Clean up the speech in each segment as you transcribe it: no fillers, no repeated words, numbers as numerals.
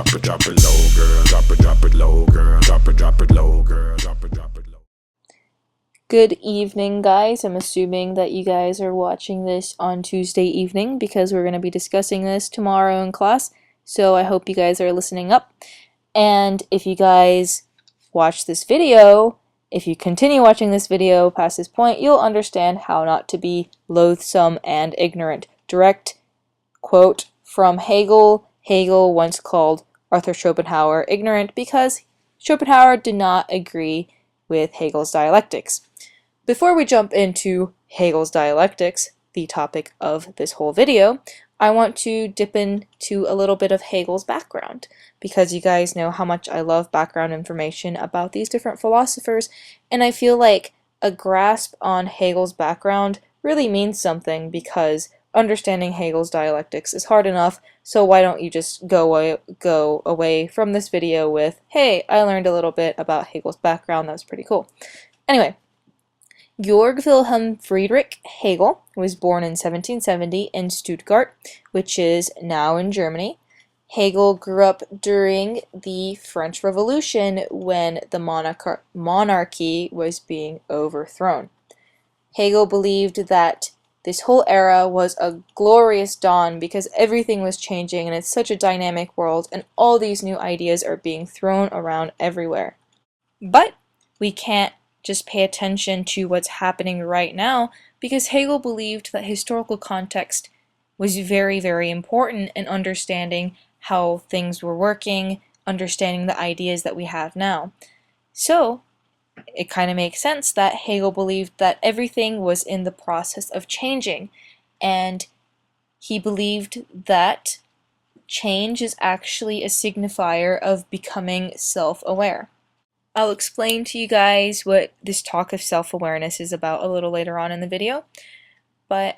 drop it low, girl. Drop it low, girl. Drop it low, girl. Drop it low. Good evening, guys. I'm assuming that you guys are watching this on Tuesday evening because we're going to be discussing this tomorrow in class. So I hope you guys are listening up. And if you guys watch this video, if you continue watching this video past this point, you'll understand how not to be loathsome and ignorant. Direct quote from Hegel. Hegel once called Arthur Schopenhauer ignorant because Schopenhauer did not agree with Hegel's dialectics. Before we jump into Hegel's dialectics, the topic of this whole video, I want to dip into a little bit of Hegel's background, because you guys know how much I love background information about these different philosophers, and I feel like a grasp on Hegel's background really means something, because understanding Hegel's dialectics is hard enough, so why don't you just go away from this video with, hey, I learned a little bit about Hegel's background, that was pretty cool. Anyway, Georg Wilhelm Friedrich Hegel was born in 1770 in Stuttgart, which is now in Germany. Hegel grew up during the French Revolution when the monarchy was being overthrown. Hegel believed that this whole era was a glorious dawn because everything was changing and it's such a dynamic world and all these new ideas are being thrown around everywhere. But we can't just pay attention to what's happening right now because Hegel believed that historical context was very, very important in understanding how things were working, understanding the ideas that we have now. So it kind of makes sense that Hegel believed that everything was in the process of changing, and he believed that change is actually a signifier of becoming self-aware. I'll explain to you guys what this talk of self-awareness is about a little later on in the video, but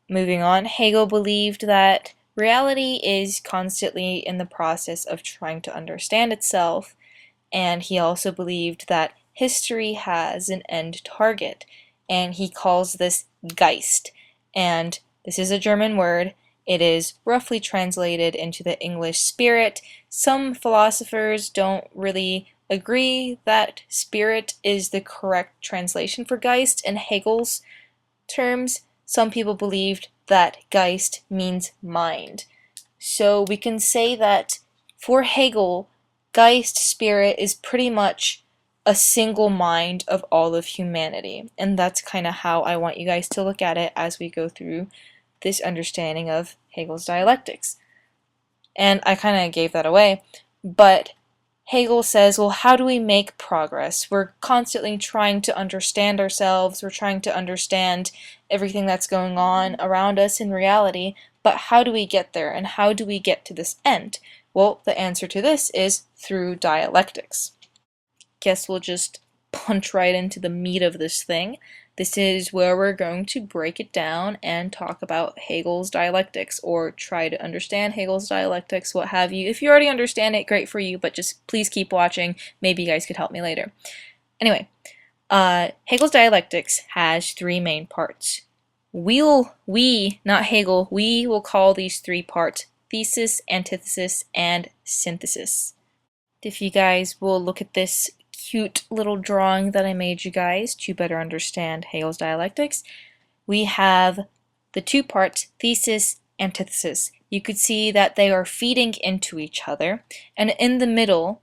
moving on, Hegel believed that reality is constantly in the process of trying to understand itself, and he also believed that history has an end target, and he calls this Geist, and this is a German word. It is roughly translated into the English spirit. Some philosophers don't really agree that spirit is the correct translation for Geist in Hegel's terms. Some people believed that Geist means mind. So we can say that for Hegel, Geist, spirit, is pretty much a single mind of all of humanity. And that's kind of how I want you guys to look at it as we go through this understanding of Hegel's dialectics. And I kind of gave that away, but Hegel says, well, how do we make progress? We're constantly trying to understand ourselves, we're trying to understand everything that's going on around us in reality, but how do we get there, and how do we get to this end? Well, the answer to this is through dialectics. Guess we'll just punch right into the meat of this thing. This is where we're going to break it down and talk about Hegel's dialectics, or try to understand Hegel's dialectics, what have you. If you already understand it, great for you, but just please keep watching. Maybe you guys could help me later. Anyway, Hegel's dialectics has three main parts. Not Hegel, we will call these three parts thesis, antithesis, and synthesis. If you guys will look at this cute little drawing that I made you guys to better understand Hegel's dialectics, we have the two parts, thesis, antithesis. You could see that they are feeding into each other, and in the middle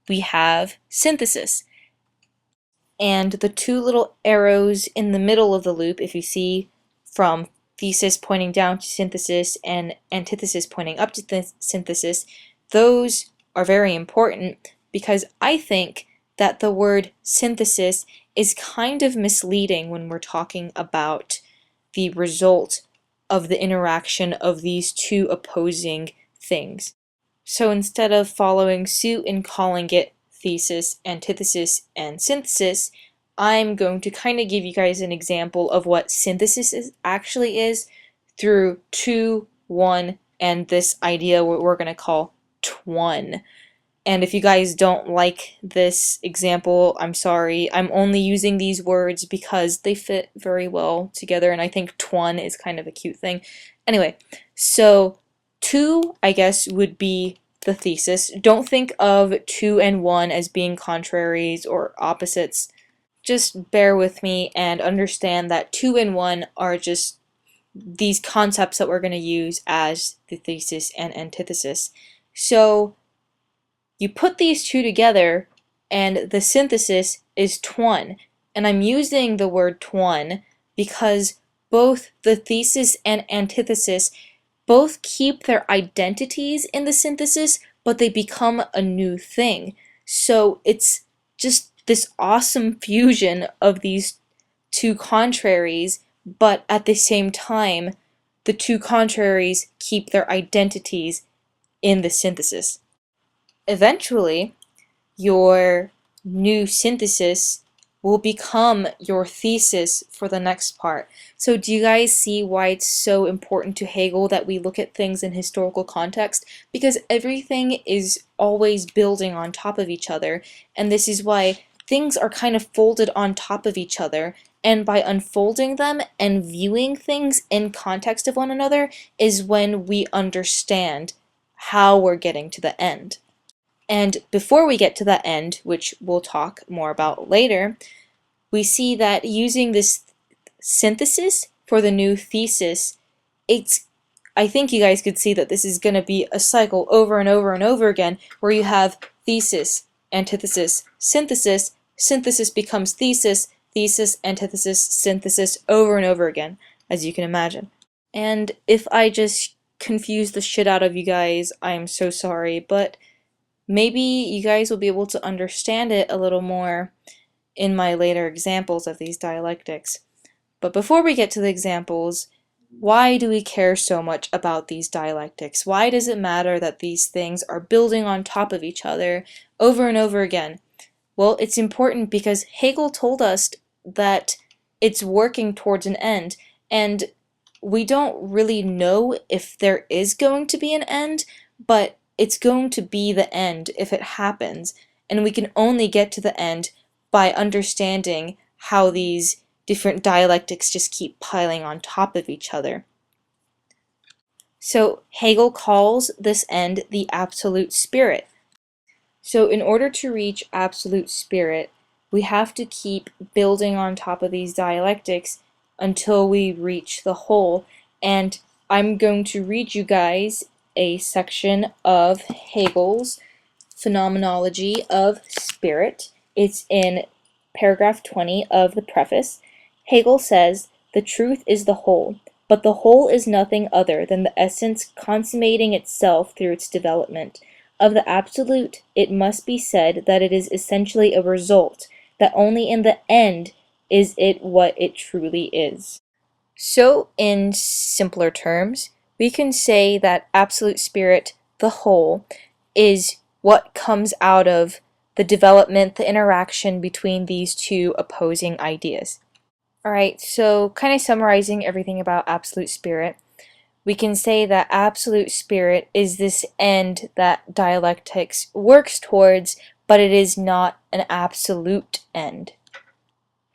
we have synthesis. And the two little arrows in the middle of the loop, if you see from thesis pointing down to synthesis and antithesis pointing up to synthesis, those are very important because I think that the word synthesis is kind of misleading when we're talking about the result of the interaction of these two opposing things. So instead of following suit and calling it thesis, antithesis, and synthesis, I'm going to kind of give you guys an example of what synthesis actually is through 2, 1, and this idea what we're going to call twun. And if you guys don't like this example, I'm sorry. I'm only using these words because they fit very well together, and I think twun is kind of a cute thing. Anyway, so 2, I guess, would be the thesis. Don't think of 2 and 1 as being contraries or opposites. Just bear with me and understand that 2 and 1 are just these concepts that we're going to use as the thesis and antithesis. So you put these two together and the synthesis is twun. And I'm using the word twun because both the thesis and antithesis both keep their identities in the synthesis, but they become a new thing. So it's just this awesome fusion of these two contraries, but at the same time, the two contraries keep their identities in the synthesis. Eventually, your new synthesis will become your thesis for the next part. So do you guys see why it's so important to Hegel that we look at things in historical context? Because everything is always building on top of each other, and this is why things are kind of folded on top of each other, and by unfolding them and viewing things in context of one another is when we understand how we're getting to the end. And before we get to that end, which we'll talk more about later, we see that using this synthesis for the new thesis, I think you guys could see that this is going to be a cycle over and over and over again, where you have thesis, antithesis, synthesis, synthesis becomes thesis, thesis, antithesis, synthesis, over and over again, as you can imagine. And if I just confuse the shit out of you guys, I'm so sorry, but maybe you guys will be able to understand it a little more in my later examples of these dialectics. But before we get to the examples, why do we care so much about these dialectics? Why does it matter that these things are building on top of each other over and over again? Well, it's important because Hegel told us that it's working towards an end, and we don't really know if there is going to be an end, but it's going to be the end if it happens, and we can only get to the end by understanding how these different dialectics just keep piling on top of each other. So Hegel calls this end the absolute spirit. So in order to reach absolute spirit, we have to keep building on top of these dialectics until we reach the whole. And I'm going to read you guys a section of Hegel's Phenomenology of Spirit. It's in paragraph 20 of the preface. Hegel says, "The truth is the whole, but the whole is nothing other than the essence consummating itself through its development. Of the absolute, it must be said that it is essentially a result, that only in the end is it what it truly is." So, in simpler terms, we can say that absolute spirit, the whole, is what comes out of the development, the interaction between these two opposing ideas. Alright, so kind of summarizing everything about absolute spirit, we can say that absolute spirit is this end that dialectics works towards, but it is not an absolute end.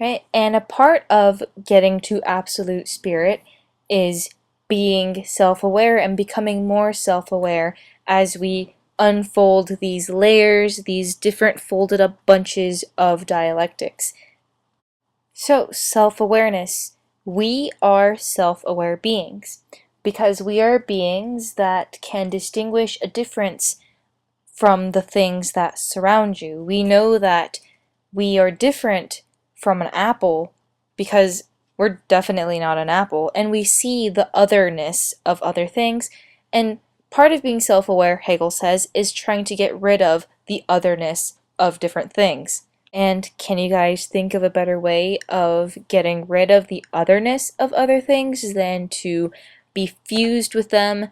Right? And a part of getting to absolute spirit is being self-aware and becoming more self-aware as we unfold these layers, these different folded up bunches of dialectics. So, self-awareness. We are self-aware beings because we are beings that can distinguish a difference from the things that surround you. We know that we are different from an apple because we're definitely not an apple, and we see the otherness of other things, and part of being self-aware, Hegel says, is trying to get rid of the otherness of different things. And can you guys think of a better way of getting rid of the otherness of other things than to be fused with them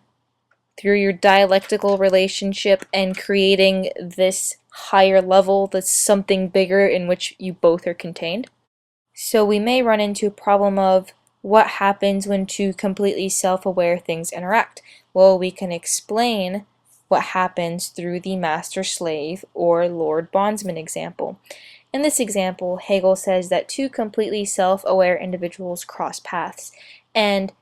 through your dialectical relationship and creating this higher level, that's something bigger in which you both are contained? So we may run into a problem of what happens when two completely self-aware things interact. Well, we can explain what happens through the master-slave or lord-bondsman example. In this example, Hegel says that two completely self-aware individuals cross paths, and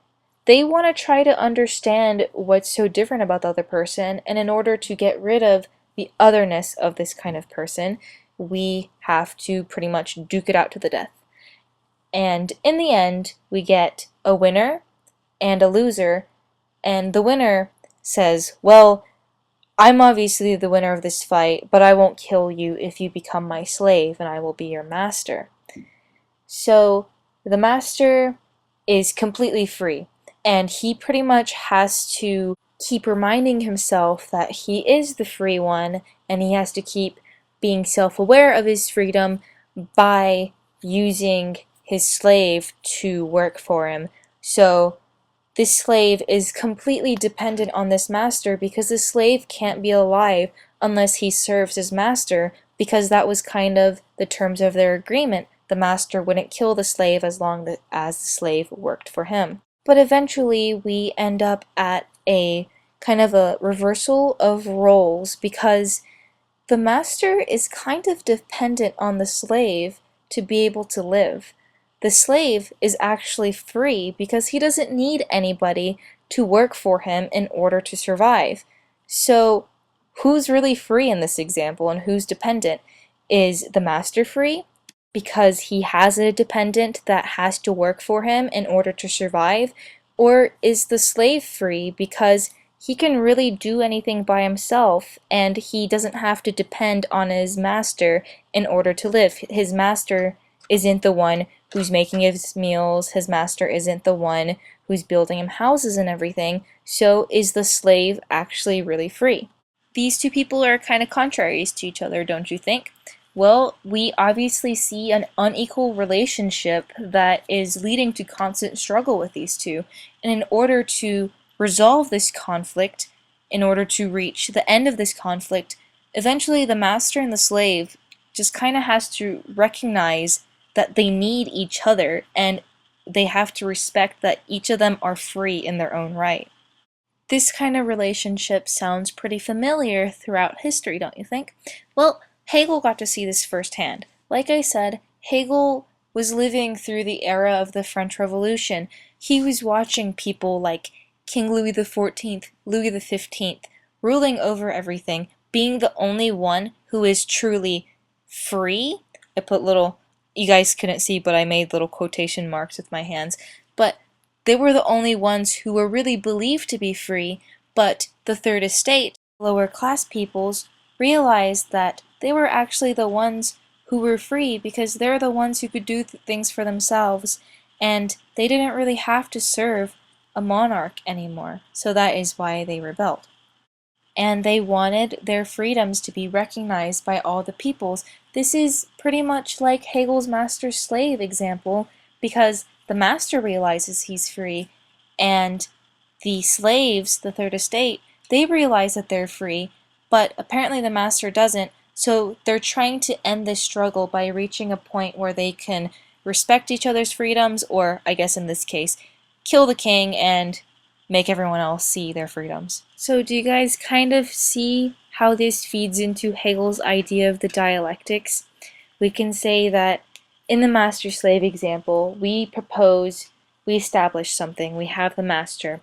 they want to try to understand what's so different about the other person, and in order to get rid of the otherness of this kind of person, we have to pretty much duke it out to the death. And in the end, we get a winner and a loser, and the winner says, well, I'm obviously the winner of this fight, but I won't kill you if you become my slave, and I will be your master. So the master is completely free, and he pretty much has to keep reminding himself that he is the free one, and he has to keep being self-aware of his freedom by using his slave to work for him. So this slave is completely dependent on this master because the slave can't be alive unless he serves his master, because that was kind of the terms of their agreement. The master wouldn't kill the slave as long as the slave worked for him. But eventually we end up at a kind of a reversal of roles, because the master is kind of dependent on the slave to be able to live. The slave is actually free because he doesn't need anybody to work for him in order to survive. So who's really free in this example and who's dependent? Is the master free because he has a dependent that has to work for him in order to survive? Or is the slave free because he can really do anything by himself and he doesn't have to depend on his master in order to live? His master isn't the one who's making his meals, his master isn't the one who's building him houses and everything, so is the slave actually really free? These two people are kind of contraries to each other, don't you think? Well, we obviously see an unequal relationship that is leading to constant struggle with these two, and in order to resolve this conflict, in order to reach the end of this conflict, eventually the master and the slave just kind of has to recognize that they need each other, and they have to respect that each of them are free in their own right. This kind of relationship sounds pretty familiar throughout history, don't you think? Well, Hegel got to see this firsthand. Like I said, Hegel was living through the era of the French Revolution. He was watching people like King Louis XIV, Louis XV, ruling over everything, being the only one who is truly free. I put little, you guys couldn't see, but I made little quotation marks with my hands. But they were the only ones who were really believed to be free, but the third estate, lower class peoples, realized that they were actually the ones who were free because they're the ones who could do things for themselves, and they didn't really have to serve a monarch anymore. So that is why they rebelled. And they wanted their freedoms to be recognized by all the peoples. This is pretty much like Hegel's master-slave example, because the master realizes he's free, and the slaves, the third estate, they realize that they're free, but apparently the master doesn't, so they're trying to end this struggle by reaching a point where they can respect each other's freedoms, or, I guess in this case, kill the king and make everyone else see their freedoms. So do you guys kind of see how this feeds into Hegel's idea of the dialectics? We can say that in the master-slave example, we establish something, we have the master.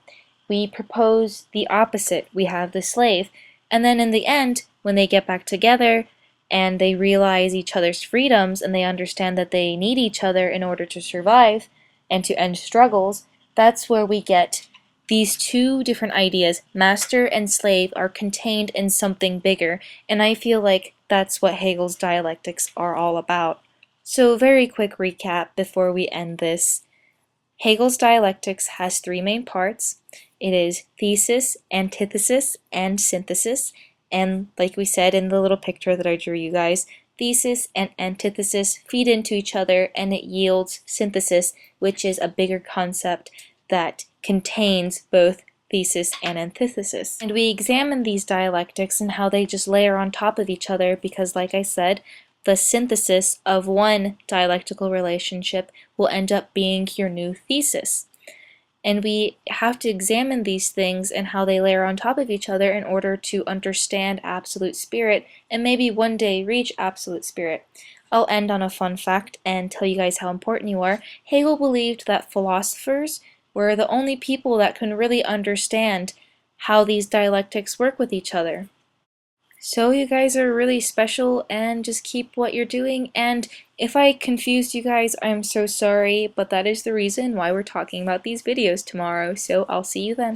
We propose the opposite, we have the slave. And then in the end, when they get back together and they realize each other's freedoms and they understand that they need each other in order to survive and to end struggles, that's where we get these two different ideas, master and slave, are contained in something bigger, and I feel like that's what Hegel's dialectics are all about. So very quick recap before we end this. Hegel's dialectics has three main parts. It is thesis, antithesis, and synthesis, and like we said in the little picture that I drew you guys, thesis and antithesis feed into each other and it yields synthesis, which is a bigger concept that contains both thesis and antithesis. And we examine these dialectics and how they just layer on top of each other because, like I said, the synthesis of one dialectical relationship will end up being your new thesis. And we have to examine these things and how they layer on top of each other in order to understand absolute spirit and maybe one day reach absolute spirit. I'll end on a fun fact and tell you guys how important you are. Hegel believed that philosophers We're the only people that can really understand how these dialectics work with each other. So you guys are really special, and just keep what you're doing. And if I confused you guys, I'm so sorry, but that is the reason why we're talking about these videos tomorrow. So I'll see you then.